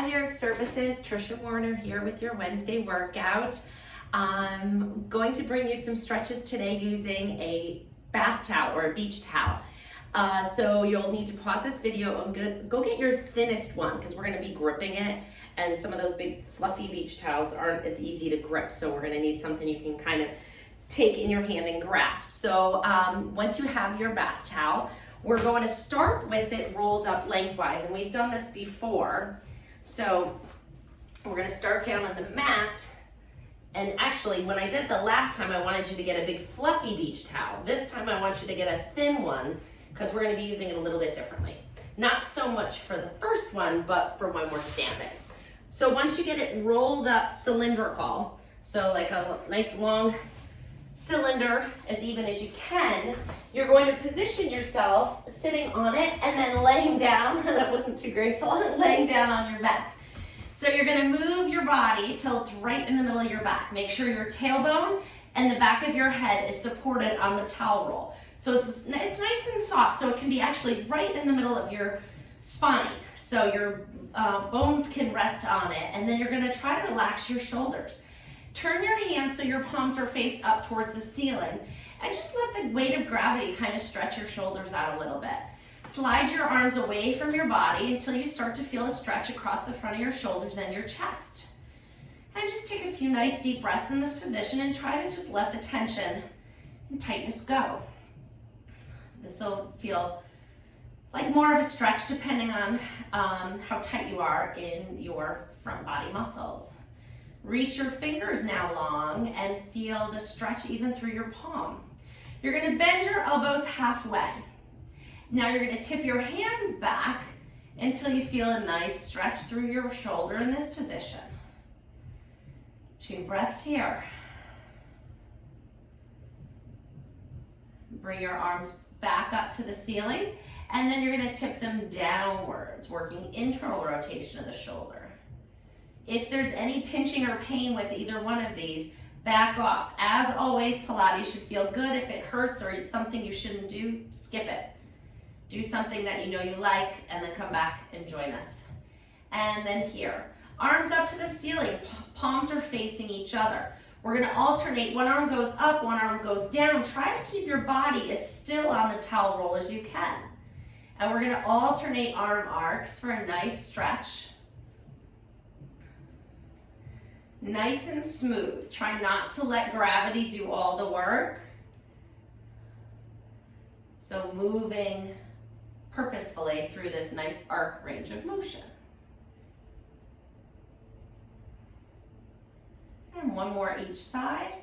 Lyric Services, Trisha Warner here with your Wednesday workout. I'm going to bring you some stretches today using a bath towel or a beach towel. So you'll need to pause this video and go get your thinnest one because we're going to be gripping it, and some of those big fluffy beach towels aren't as easy to grip, so we're going to need something you can kind of take in your hand and grasp. So once you have your bath towel, we're going to start with it rolled up lengthwise, and we've done this before. So we're going to start down on the mat. And actually, when I did the last time, I wanted you to get a big fluffy beach towel. This time I want you to get a thin one because we're going to be using it a little bit differently. Not so much for the first one, but for when we're standing. So once you get it rolled up cylindrical, so like a nice long cylinder, as even as you can, you're going to position yourself sitting on it and then laying down. That wasn't too graceful. Laying down on your back. So you're going to move your body till it's right in the middle of your back. Make sure your tailbone and the back of your head is supported on the towel roll. So it's nice and soft, so it can be actually right in the middle of your spine. So your bones can rest on it, and then you're going to try to relax your shoulders. Turn your hands so your palms are faced up towards the ceiling, and just let the weight of gravity kind of stretch your shoulders out a little bit. Slide your arms away from your body until you start to feel a stretch across the front of your shoulders and your chest. And just take a few nice deep breaths in this position and try to just let the tension and tightness go. This will feel like more of a stretch depending on how tight you are in your front body muscles. Reach your fingers now long and feel the stretch even through your palm. You're going to bend your elbows halfway. Now you're going to tip your hands back until you feel a nice stretch through your shoulder in this position. 2 breaths here. Bring your arms back up to the ceiling, and then you're going to tip them downwards, working internal rotation of the shoulder. If there's any pinching or pain with either one of these, back off. As always, Pilates should feel good. If it hurts or it's something you shouldn't do, skip it. Do something that you know you like, and then come back and join us. And then here, arms up to the ceiling, palms are facing each other. We're going to alternate. One arm goes up, one arm goes down. Try to keep your body as still on the towel roll as you can. And we're going to alternate arm arcs for a nice stretch. Nice and smooth. Try not to let gravity do all the work. So moving purposefully through this nice arc range of motion. And one more each side.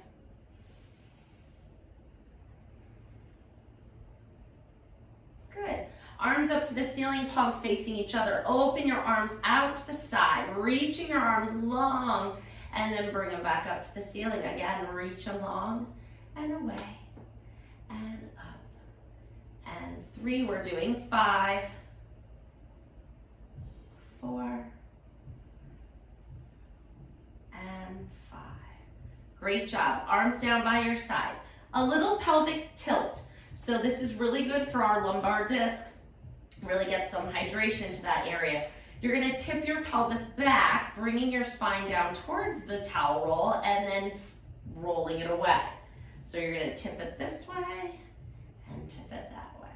Good. Arms up to the ceiling, palms facing each other. Open your arms out to the side, reaching your arms long, and then bring them back up to the ceiling. Again, reach them long and away and up. And 3, we're doing 5, 4, and 5. Great job. Arms down by your sides. A little pelvic tilt. So this is really good for our lumbar discs. Really get some hydration to that area. You're going to tip your pelvis back, bringing your spine down towards the towel roll and then rolling it away. So you're going to tip it this way and tip it that way.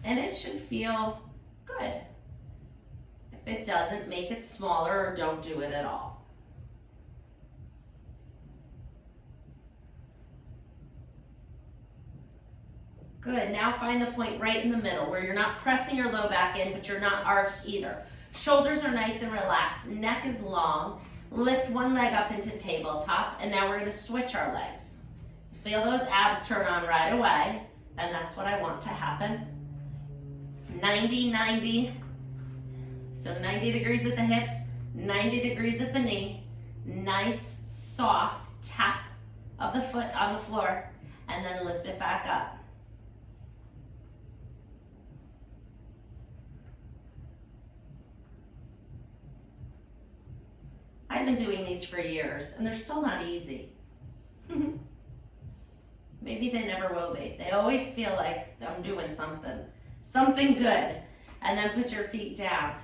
And it should feel good. If it doesn't, make it smaller or don't do it at all. Good. Now find the point right in the middle where you're not pressing your low back in, but you're not arched either. Shoulders are nice and relaxed. Neck is long. Lift one leg up into tabletop, and now we're going to switch our legs. Feel those abs turn on right away, and that's what I want to happen. 90, 90. So 90 degrees at the hips, 90 degrees at the knee. Nice, soft tap of the foot on the floor, and then lift it back up. I've been doing these for years, and they're still not easy. Maybe they never will be. They always feel like I'm doing something good. And then put your feet down.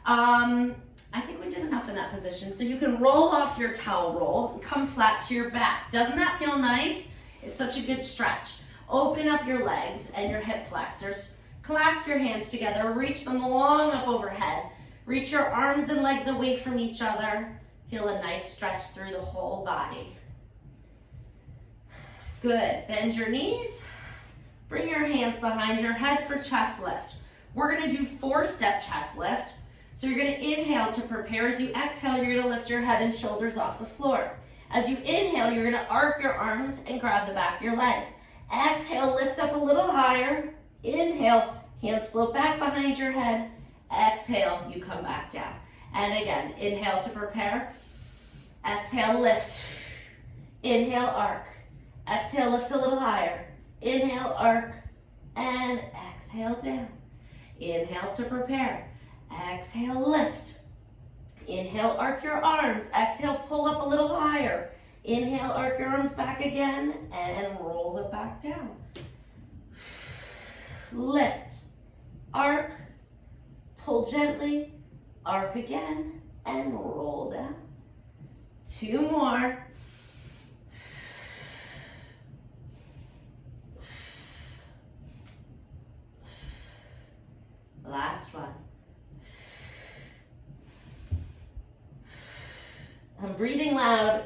I think when already did enough in that position. So you can roll off your towel roll and come flat to your back. Doesn't that feel nice? It's such a good stretch. Open up your legs and your hip flexors. Clasp your hands together, reach them long up overhead. Reach your arms and legs away from each other. Feel a nice stretch through the whole body. Good, bend your knees. Bring your hands behind your head for chest lift. We're gonna do 4-step chest lift. So you're gonna inhale to prepare. As you exhale, you're gonna lift your head and shoulders off the floor. As you inhale, you're gonna arc your arms and grab the back of your legs. Exhale, lift up a little higher. Inhale, hands float back behind your head. Exhale, you come back down. And again, inhale to prepare. Exhale, lift. Inhale, arc. Exhale, lift a little higher. Inhale, arc. And exhale, down. Inhale to prepare. Exhale, lift. Inhale, arc your arms. Exhale, pull up a little higher. Inhale, arc your arms back again and roll it back down. Lift, arc, pull gently, arc again, and roll down. 2 more. Last one. I'm breathing loud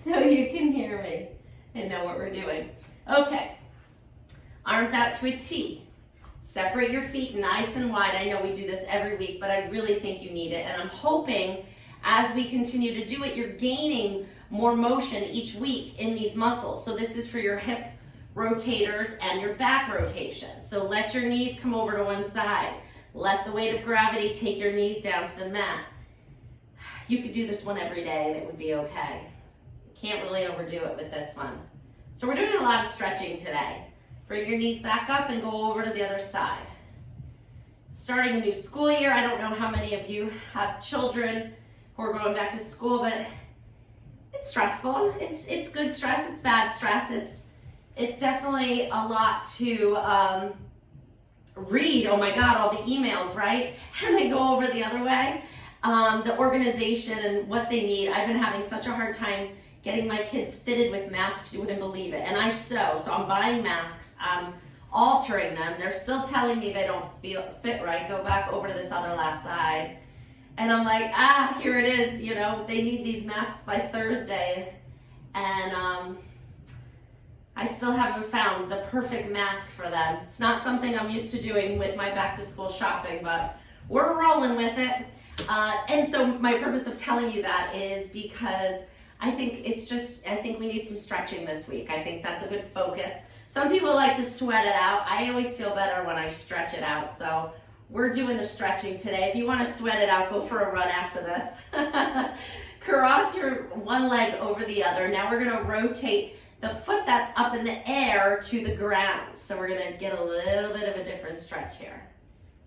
so you can hear me and know what we're doing. Okay, arms out to a T. Separate your feet nice and wide. I know we do this every week, but I really think you need it. And I'm hoping as we continue to do it, you're gaining more motion each week in these muscles. So this is for your hip rotators and your back rotation. So let your knees come over to one side. Let the weight of gravity take your knees down to the mat. You could do this one every day and it would be okay. Can't really overdo it with this one. So we're doing a lot of stretching today. Bring your knees back up and go over to the other side. Starting a new school year, I don't know how many of you have children who are going back to school, but it's stressful. It's good stress, it's bad stress. It's definitely a lot to read. Oh my God, all the emails, right? And then go over the other way. The organization and what they need. I've been having such a hard time getting my kids fitted with masks, you wouldn't believe it. And I sew, so I'm buying masks, I'm altering them. They're still telling me they don't fit right. Go back over to this other last side. And I'm like, here it is, you know, they need these masks by Thursday. And I still haven't found the perfect mask for them. It's not something I'm used to doing with my back to school shopping, but we're rolling with it. And so my purpose of telling you that is because I think we need some stretching this week. I think that's a good focus. Some people like to sweat it out. I always feel better when I stretch it out. So we're doing the stretching today. If you want to sweat it out, go for a run after this. Cross your one leg over the other. Now we're going to rotate the foot that's up in the air to the ground. So we're going to get a little bit of a different stretch here.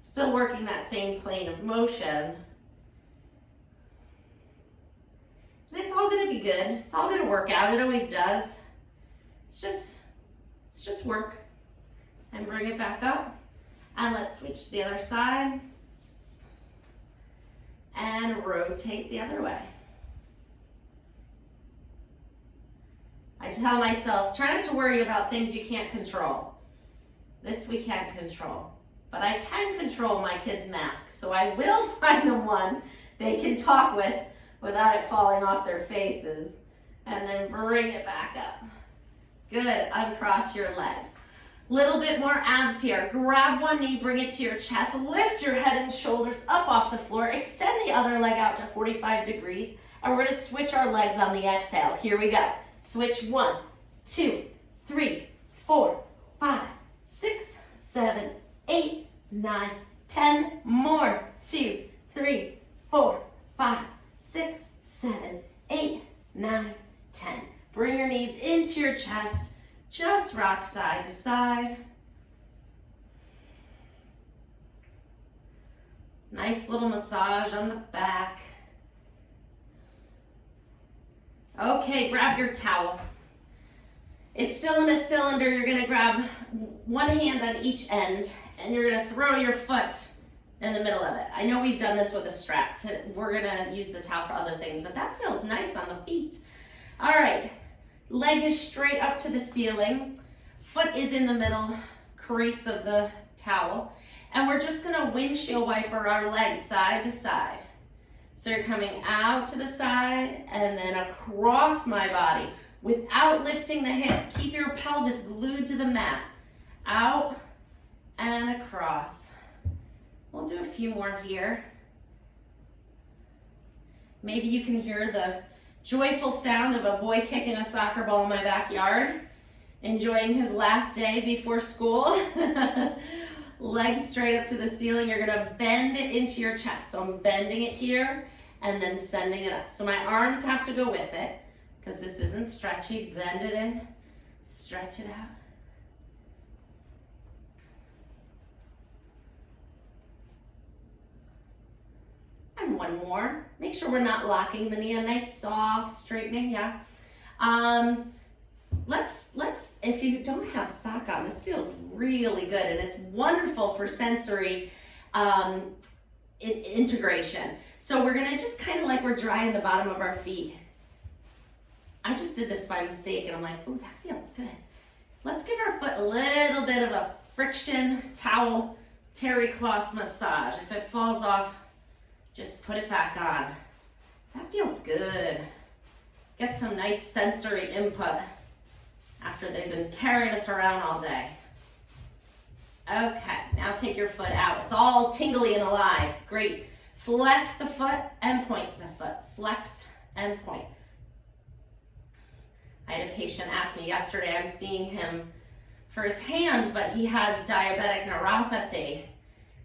Still working that same plane of motion. And it's all gonna be good. It's all gonna work out. It always does. It's just work. And bring it back up. And let's switch to the other side. And rotate the other way. I tell myself, try not to worry about things you can't control. This we can't control. But I can control my kids' mask. So I will find them one they can talk with without it falling off their faces. And then bring it back up. Good, uncross your legs. Little bit more abs here. Grab one knee, bring it to your chest. Lift your head and shoulders up off the floor. Extend the other leg out to 45 degrees. And we're gonna switch our legs on the exhale. Here we go. Switch 1, 2, 3, 4, 5, 6, 7, 8, 9, 10. More. 2, 3, 4, 5, 6, 7, 8, 9, 10. Bring your knees into your chest. Just rock side to side. Nice little massage on the back. Okay, grab your towel. It's still in a cylinder. You're gonna grab one hand on each end and you're gonna throw your foot in the middle of it. I know we've done this with a strap. We're gonna use the towel for other things, but that feels nice on the feet. All right, leg is straight up to the ceiling. Foot is in the middle crease of the towel. And we're just gonna windshield wiper our legs side to side. So you're coming out to the side and then across my body without lifting the hip. Keep your pelvis glued to the mat. Out and across. We'll do a few more here. Maybe you can hear the joyful sound of a boy kicking a soccer ball in my backyard, enjoying his last day before school. Legs straight up to the ceiling. You're gonna bend it into your chest. So I'm bending it here and then sending it up. So my arms have to go with it because this isn't stretchy. Bend it in, stretch it out. And one more. Make sure we're not locking the knee. A nice soft straightening, yeah. Let's, if you don't have sock on, this feels really good and it's wonderful for sensory integration. So we're gonna just kind of like we're drying the bottom of our feet. I just did this by mistake and I'm like, ooh, that feels good. Let's give our foot a little bit of a friction towel terry cloth massage. If it falls off, just put it back on. That feels good. Get some nice sensory input after they've been carrying us around all day. Okay, now take your foot out. It's all tingly and alive. Great. Flex the foot and point the foot. Flex and point. I had a patient ask me yesterday, I'm seeing him for his hand, but he has diabetic neuropathy.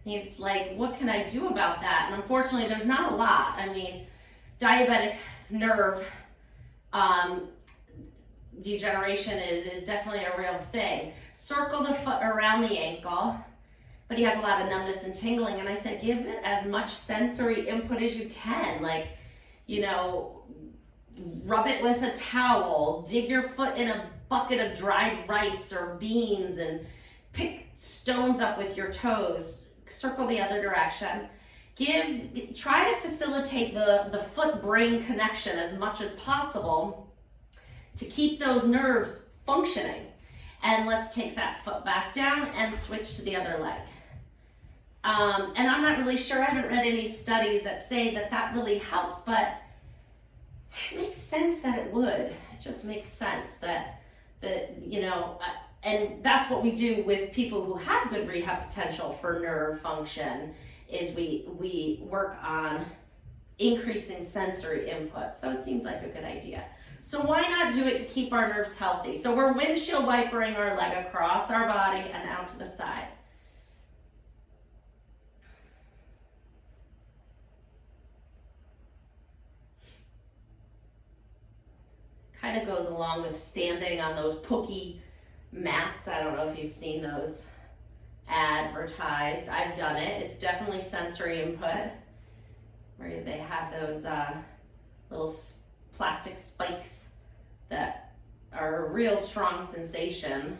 He's like, what can I do about that? And unfortunately, there's not a lot. I mean, diabetic nerve degeneration is definitely a real thing. Circle the foot around the ankle, but he has a lot of numbness and tingling. And I said, give it as much sensory input as you can. Like, you know, rub it with a towel, dig your foot in a bucket of dried rice or beans and pick stones up with your toes. Circle the other direction. Try to facilitate the foot-brain connection as much as possible to keep those nerves functioning. And let's take that foot back down and switch to the other leg. And I'm not really sure, I haven't read any studies that say that that really helps, but it makes sense that it would. It just makes sense that you know, and that's what we do with people who have good rehab potential for nerve function, is we work on increasing sensory input. So it seemed like a good idea. So why not do it to keep our nerves healthy? So we're windshield wipering our leg across our body and out to the side. Kind of goes along with standing on those pokey mats. I don't know if you've seen those advertised. I've done it. It's definitely sensory input, where they have those little plastic spikes that are a real strong sensation.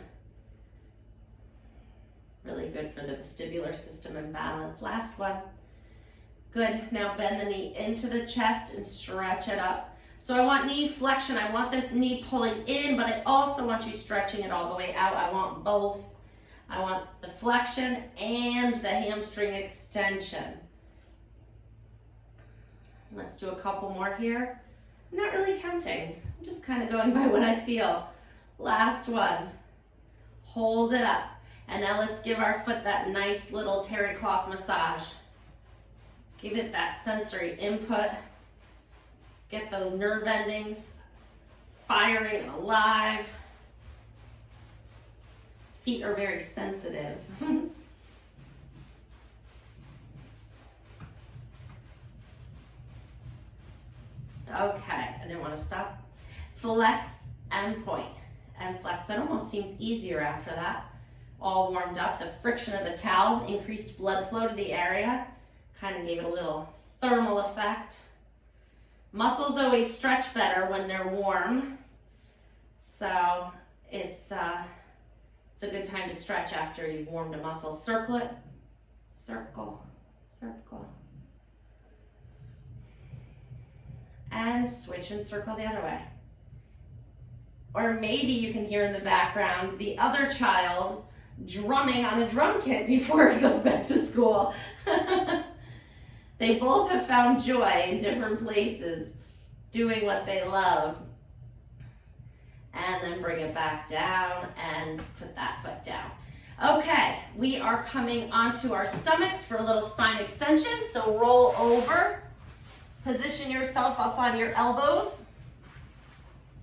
Really good for the vestibular system and balance. Last one. Good. Now bend the knee into the chest and stretch it up. So I want knee flexion. I want this knee pulling in, but I also want you stretching it all the way out. I want both. I want the flexion and the hamstring extension. Let's do a couple more here. I'm not really counting. I'm just kind of going by what I feel. Last one. Hold it up. And now let's give our foot that nice little terry cloth massage. Give it that sensory input. Get those nerve endings firing and alive. Feet are very sensitive. Okay, I didn't want to stop. Flex and point and flex. That almost seems easier after that. All warmed up. The friction of the towel increased blood flow to the area. Kind of gave it a little thermal effect. Muscles always stretch better when they're warm. So it's a good time to stretch after you've warmed a muscle. Circle it, circle, circle. And switch and circle the other way. Or maybe you can hear in the background the other child drumming on a drum kit before he goes back to school. They both have found joy in different places, doing what they love. And then bring it back down and put that foot down. Okay, we are coming onto our stomachs for a little spine extension. So roll over, position yourself up on your elbows,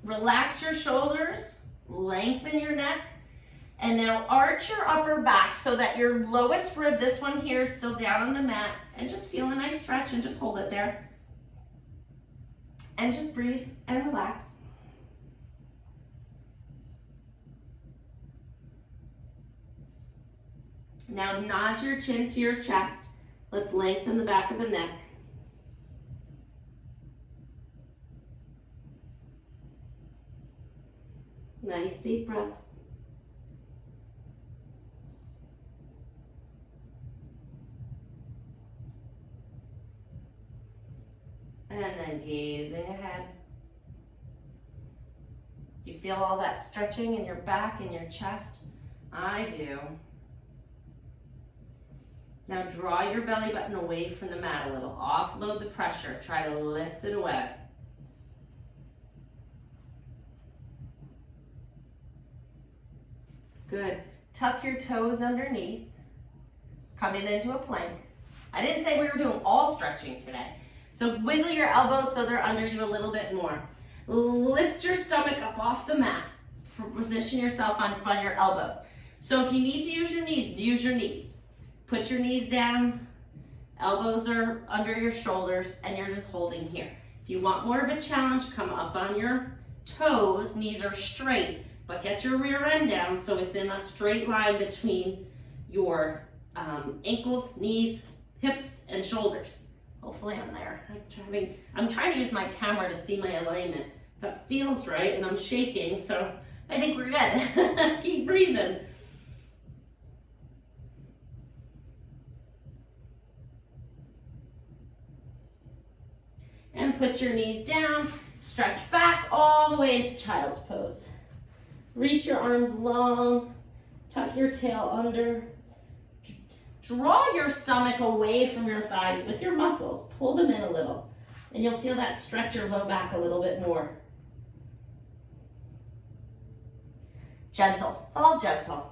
relax your shoulders, lengthen your neck, and now arch your upper back so that your lowest rib, this one here, is still down on the mat, and just feel a nice stretch and just hold it there. And just breathe and relax. Now nod your chin to your chest. Let's lengthen the back of the neck. Nice deep breaths. And then gazing ahead. Do you feel all that stretching in your back and your chest? I do. Now draw your belly button away from the mat a little. Offload the pressure. Try to lift it away. Good. Tuck your toes underneath. Coming into a plank. I didn't say we were doing all stretching today. So wiggle your elbows so they're under you a little bit more. Lift your stomach up off the mat. Position yourself on your elbows. So if you need to use your knees, use your knees. Put your knees down, elbows are under your shoulders, and you're just holding here. If you want more of a challenge, come up on your toes, knees are straight, but get your rear end down so it's in a straight line between your ankles, knees, hips, and shoulders. Hopefully I'm there. I'm trying to use my camera to see my alignment. That feels right, and I'm shaking, so I think we're good. Keep breathing. And put your knees down, stretch back all the way into child's pose. Reach your arms long, tuck your tail under. Draw your stomach away from your thighs with your muscles. Pull them in a little, and you'll feel that stretch your low back a little bit more. Gentle, it's all gentle.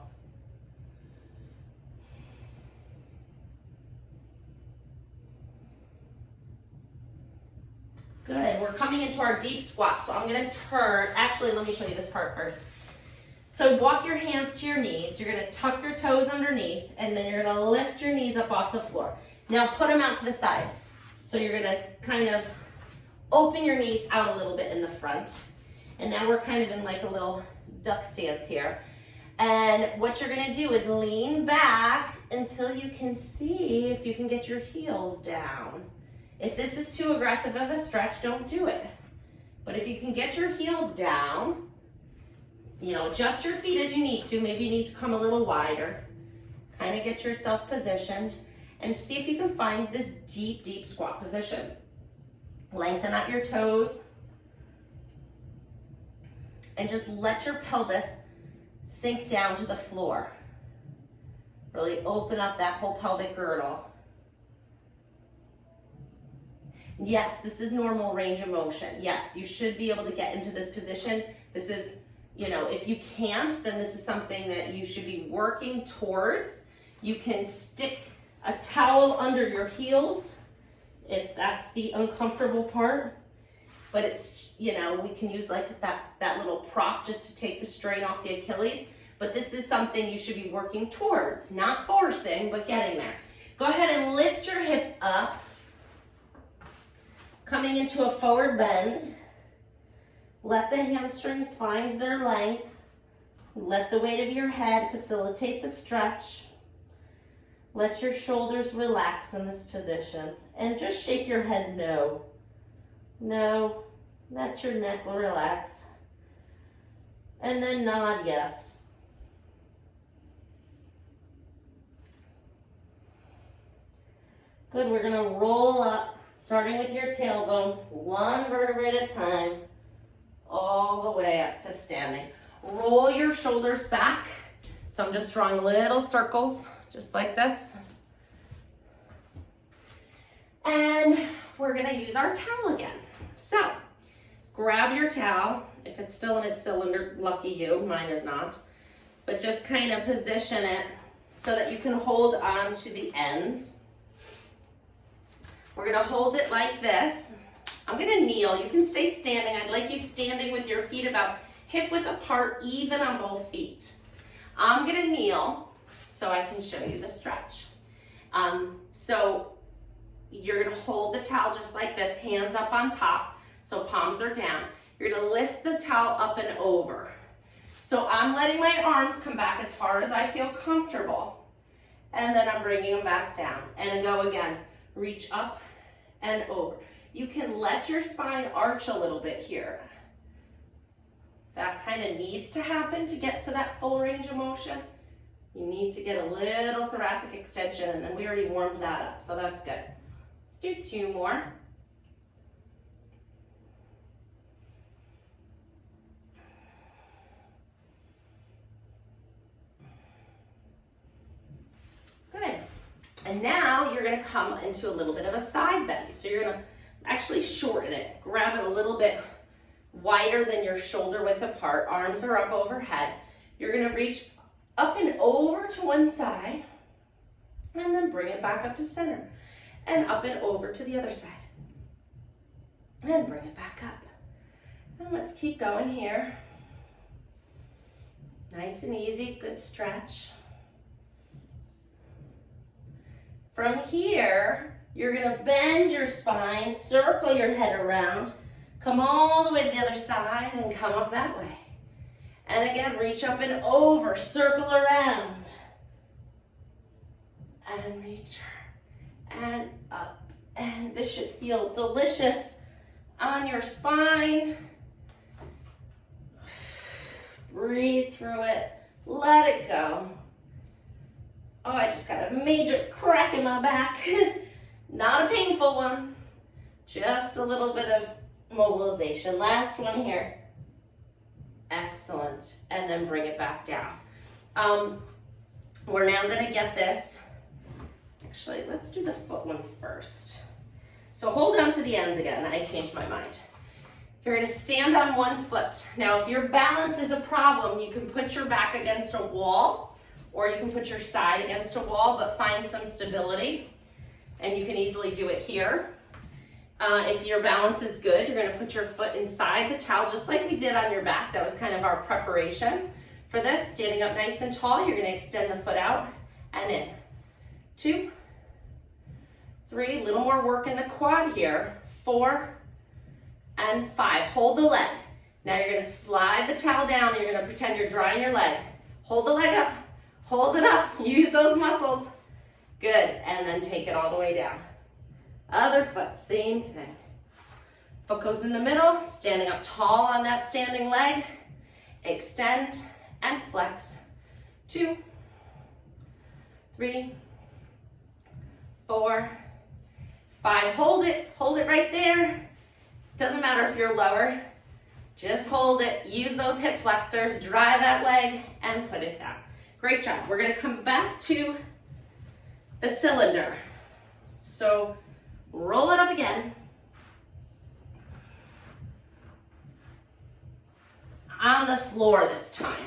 Good, we're coming into our deep squat, so I'm gonna turn, actually let me show you this part first. So walk your hands to your knees, you're gonna tuck your toes underneath, and then you're gonna lift your knees up off the floor. Now put them out to the side. So you're gonna kind of open your knees out a little bit in the front. And now we're kind of in like a little duck stance here. And what you're gonna do is lean back until you can see if you can get your heels down. If this is too aggressive of a stretch, don't do it. But if you can get your heels down, you know, adjust your feet as you need to. Maybe you need to come a little wider. Kind of get yourself positioned and see if you can find this deep, deep squat position. Lengthen out your toes and just let your pelvis sink down to the floor. Really open up that whole pelvic girdle. Yes, this is normal range of motion. Yes, you should be able to get into this position. This is, you know, if you can't, then this is something that you should be working towards. You can stick a towel under your heels if that's the uncomfortable part. But it's, you know, we can use like that little prop just to take the strain off the Achilles. But this is something you should be working towards, not forcing, but getting there. Go ahead and lift your hips up. Coming into a forward bend. Let the hamstrings find their length. Let the weight of your head facilitate the stretch. Let your shoulders relax in this position. And just shake your head no. No. Let your neck relax. And then nod yes. Good, we're gonna roll up, starting with your tailbone, one vertebrae at a time, all the way up to standing. Roll your shoulders back. So I'm just drawing little circles, just like this. And we're gonna use our towel again. So grab your towel. If it's still in its cylinder, lucky you, mine is not. But just kind of position it so that you can hold on to the ends. We're gonna hold it like this. I'm gonna kneel. You can stay standing. I'd like you standing with your feet about hip width apart, even on both feet. I'm gonna kneel so I can show you the stretch. So you're gonna hold the towel just like this, hands up on top, so palms are down. You're gonna lift the towel up and over. So I'm letting my arms come back as far as I feel comfortable. And then I'm bringing them back down. And go again, reach up and over. You can let your spine arch a little bit here. That kind of needs to happen to get to that full range of motion. You need to get a little thoracic extension, and then we already warmed that up, so that's good. Let's do 2 more. Good. And now you're gonna come into a little bit of a side bend. So you're gonna actually shorten it, grab it a little bit wider than your shoulder width apart, arms are up overhead. You're gonna reach up and over to one side, and then bring it back up to center, and up and over to the other side, and bring it back up. And let's keep going here. Nice and easy, good stretch. From here, you're gonna bend your spine, circle your head around, come all the way to the other side and come up that way. And again, reach up and over, circle around. And return, and up. And this should feel delicious on your spine. Breathe through it, let it go. Oh, I just got a major crack in my back. Not a painful one, just a little bit of mobilization. Last one here. Excellent. And then bring it back down. We're now going to get this. Actually, let's do the foot one first. So hold on to the ends again. I changed my mind. You're going to stand on one foot. Now, if your balance is a problem, you can put your back against a wall, or you can put your side against a wall, but find some stability. And you can easily do it here. If your balance is good, you're going to put your foot inside the towel, just like we did on your back. That was kind of our preparation for this. Standing up nice and tall, you're going to extend the foot out and in. 2, 3, a little more work in the quad here. 4 and 5. Hold the leg. Now you're going to slide the towel down and you're going to pretend you're drying your leg. Hold the leg up. Hold it up. Use those muscles. Good. And then take it all the way down. Other foot, same thing. Foot goes in the middle, standing up tall on that standing leg. Extend and flex. 2, 3, 4, 5. Hold it right there. Doesn't matter if you're lower, just hold it. Use those hip flexors, drive that leg, and put it down. Great job. We're gonna come back to the cylinder. So roll it up again. On the floor this time.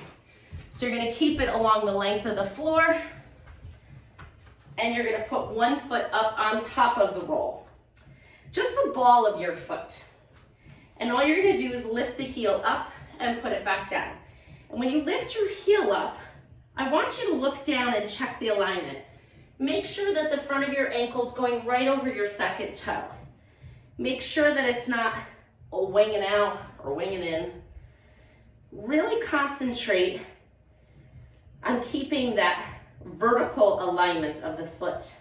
So you're gonna keep it along the length of the floor, and you're gonna put one foot up on top of the roll. Just the ball of your foot. And all you're gonna do is lift the heel up and put it back down. And when you lift your heel up, I want you to look down and check the alignment. Make sure that the front of your ankle's going right over your second toe. Make sure that it's not winging out or winging in. Really concentrate on keeping that vertical alignment of the foot.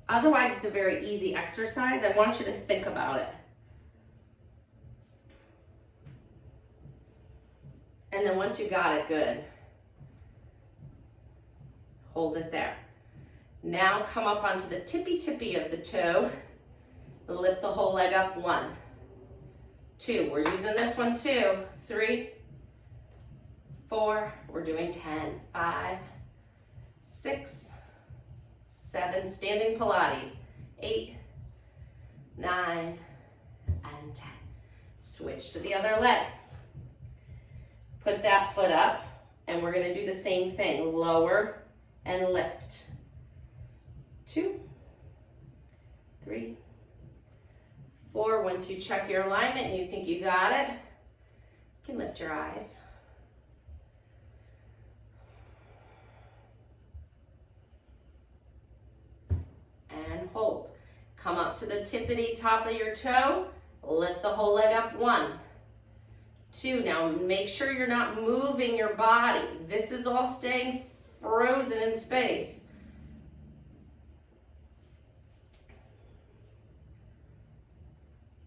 Otherwise, it's a very easy exercise. I want you to think about it. And then once you got it, good. Hold it there. Now come up onto the tippy of the toe. Lift the whole leg up. 1, 2. We're using this one too. 3, 4. We're doing 10. 5, 6, 7. Standing Pilates. 8, 9, and 10. Switch to the other leg. Put that foot up, and we're going to do the same thing. Lower and lift. 2, 3, 4. Once you check your alignment and you think you got it, you can lift your eyes. And hold. Come up to the tippity top of your toe. Lift the whole leg up. 1, 2. Now make sure you're not moving your body. This is all staying frozen in space.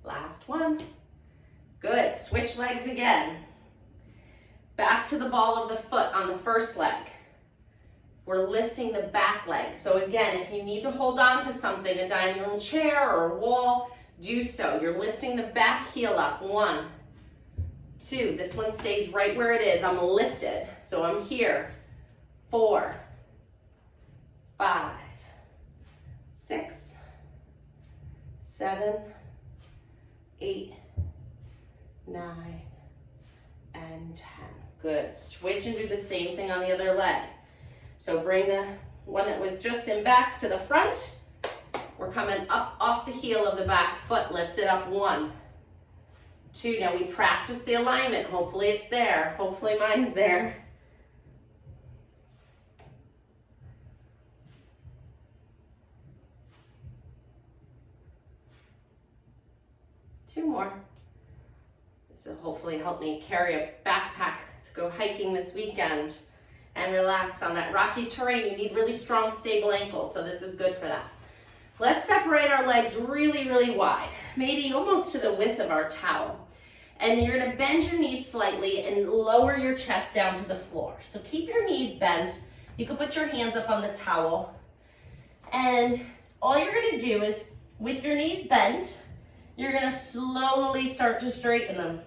Last one. Good. Switch legs again. Back to the ball of the foot on the first leg. We're lifting the back leg. So again, if you need to hold on to something, a dining room chair or a wall, do so. You're lifting the back heel up. 1, 2. This one stays right where it is. I'm lifted. So I'm here. 4, 5, 6, 7, 8, 9, and 10. Good. Switch and do the same thing on the other leg. So bring the one that was just in back to the front. We're coming up off the heel of the back foot. Lift it up. 1, 2. Now we practice the alignment. Hopefully it's there. Hopefully mine's there. Two more. This will hopefully help me carry a backpack to go hiking this weekend and relax on that rocky terrain. You need really strong, stable ankles, so this is good for that. Let's separate our legs really, really wide, maybe almost to the width of our towel. And you're gonna bend your knees slightly and lower your chest down to the floor. So keep your knees bent. You can put your hands up on the towel. And all you're gonna do is, with your knees bent, you're gonna slowly start to straighten them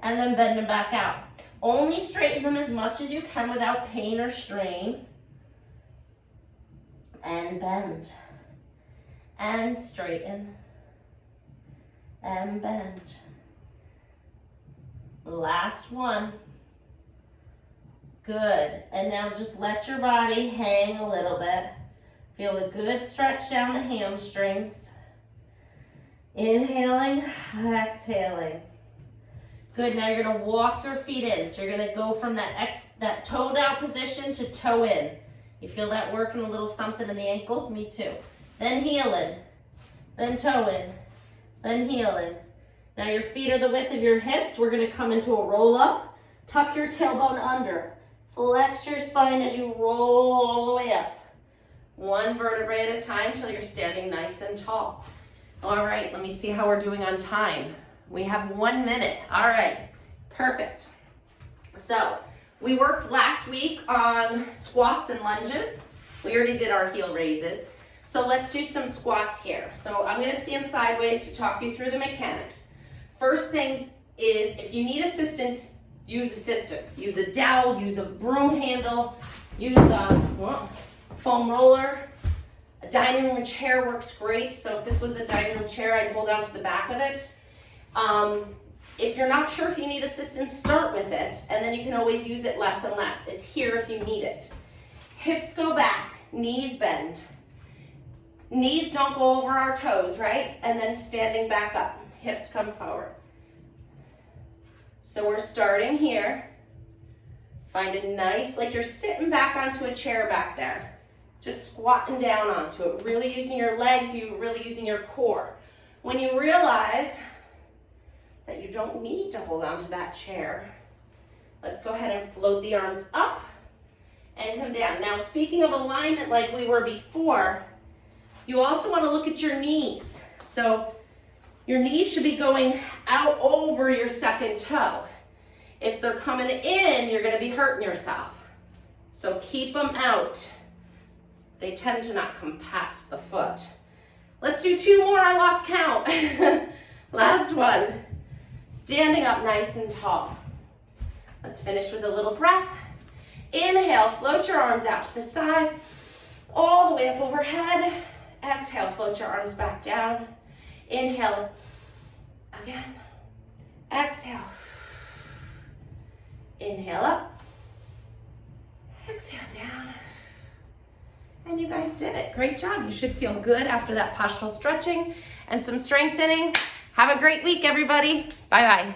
and then bend them back out. Only straighten them as much as you can without pain or strain. And bend. And straighten. And bend. Last one. Good. And now just let your body hang a little bit. Feel a good stretch down the hamstrings. Inhaling, exhaling. Good, now you're gonna walk your feet in. So you're gonna go from that toe down position to toe in. You feel that working a little something in the ankles? Me too. Then heel in, then toe in, then heel in. Now your feet are the width of your hips. We're gonna come into a roll up. Tuck your tailbone under. Flex your spine as you roll all the way up. One vertebrae at a time till you're standing nice and tall. All right, let me see how we're doing on time. We have 1 minute. All right, perfect. So we worked last week on squats and lunges. We already did our heel raises. So let's do some squats here. So I'm gonna stand sideways to talk you through the mechanics. First things is, if you need assistance, use assistance. Use a dowel, use a broom handle, use a foam roller. A dining room chair works great. So if this was a dining room chair, I'd hold on to the back of it. If you're not sure if you need assistance, start with it, and then you can always use it less and less. It's here if you need it. Hips go back, knees bend. Knees don't go over our toes, right? And then standing back up, hips come forward. So we're starting here. Find a nice, like you're sitting back onto a chair back there. Just squatting down onto it, really using your legs, you really using your core. When you realize that you don't need to hold on to that chair, let's go ahead and float the arms up and come down. Now, speaking of alignment like we were before, you also want to look at your knees. So your knees should be going out over your second toe. If they're coming in, you're going to be hurting yourself. So keep them out. they tend to not come past the foot. Let's do 2 more, I lost count. Last one. Standing up nice and tall. Let's finish with a little breath. Inhale, float your arms out to the side, all the way up overhead. Exhale, float your arms back down. Inhale, again. Exhale. Inhale up. Exhale down. And you guys did it. Great job. You should feel good after that postural stretching and some strengthening. Have a great week, everybody. Bye-bye.